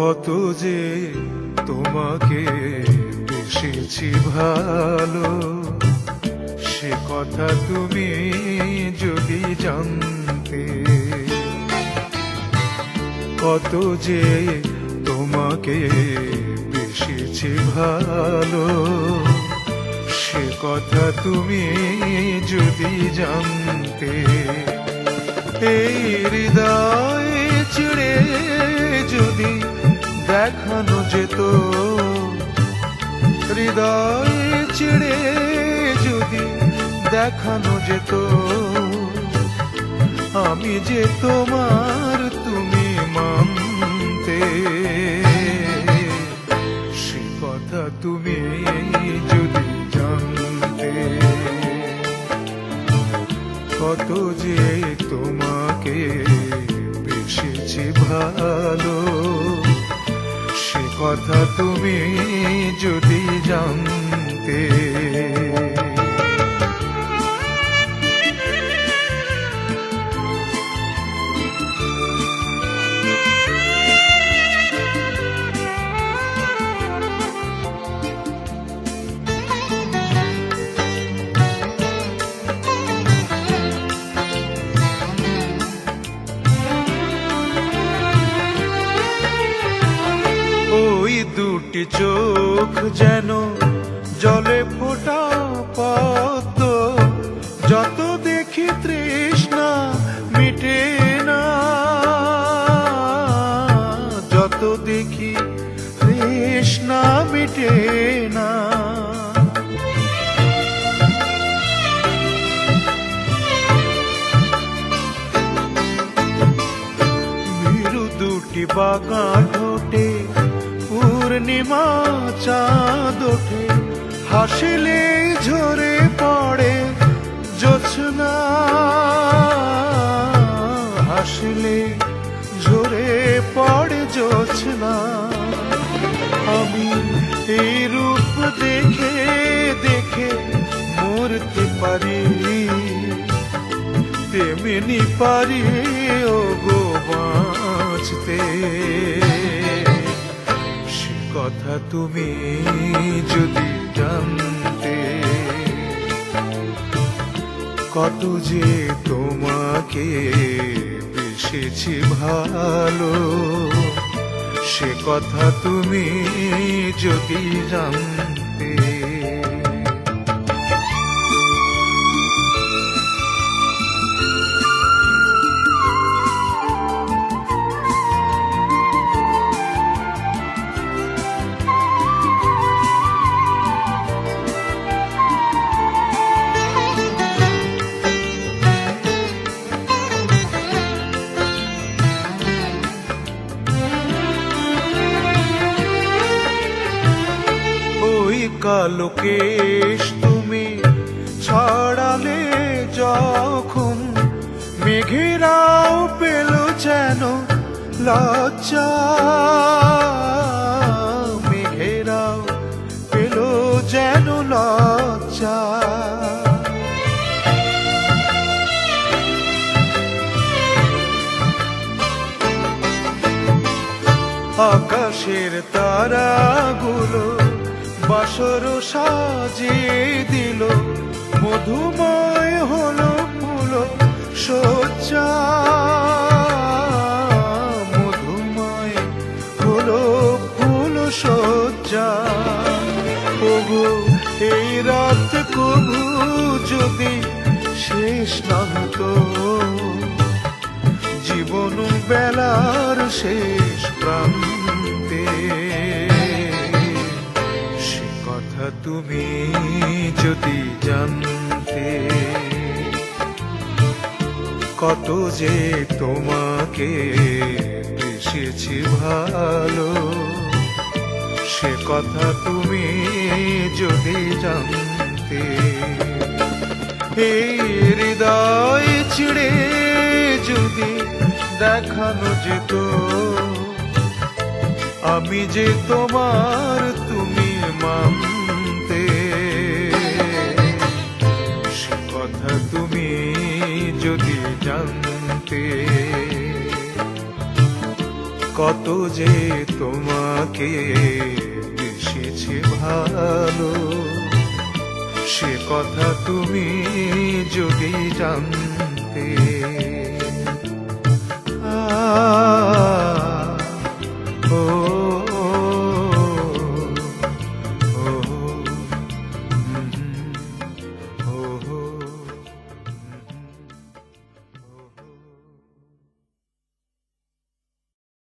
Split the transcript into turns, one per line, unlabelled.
কত যে তোমাকে বেসেছি ভালো, সে কথা তুমি যদি জানতে। কত যে তোমাকে বেসেছি ভালো, সে কথা তুমি যদি জানতে। এই হৃদয় চিড়ে যদি দেখানো যেত, হৃদয় চিড়ে যদি দেখানো যেত, আমি যে তোমার তুমি মানতে। সে কথা তুমি যদি জানতে। কত যে তোমাকে বেসেছি ভালো, সে কথা তুমি যদি জানতে। ওই দুটি চোখ যেন জলে ফোটা পদ্ম, যত দেখি তৃষ্ণা মিটে না, যত দেখি তৃষ্ণা মিটে না। ভীরু দুটি বাঁকা ঠোঁটে পূর্ণিমা চাঁদ ওঠে, হাসিলে ঝরে পড়ে জোছনা, হাসিলে ঝরে পড়ে জোছনা। আমি এই রূপ দেখে দেখে মরতে পারি, তেমনি পারি ও গো বাঁচতে। কথা তুমি যদি জানতে। কত যে তোমাকে বেসেছি ভালো, সে কথা তুমি যদি জানতে। কালো কেশ তুমি ছড়ালে যখন, মেঘেরাও পেল যেন লজ্জা, মেঘেরাও পেল যেন লজ্জা। আকাশের তারাগুলো বাসর সাজিয়ে দিল, মধুময় হলো ফুল সজ্জা, মধুময় হলো ফুল সজ্জা। ওগো এই রাত কবু যদি শেষ না হতো, জীবন বেলার শেষ প্রান্তে। তুমি যদি জানতে। কত যে তোমাকে বেসেছি ভালো, সে কথা তুমি যদি জানতে। এই হৃদয় ছিঁড়ে যদি দেখানো যেত, আমি যে তোমার তুমি মানতে। সে কথা তুমি যদি জানতে। কত যে তোমাকে বেসেছে ভালো, সে কথা তুমি যদি জানতে।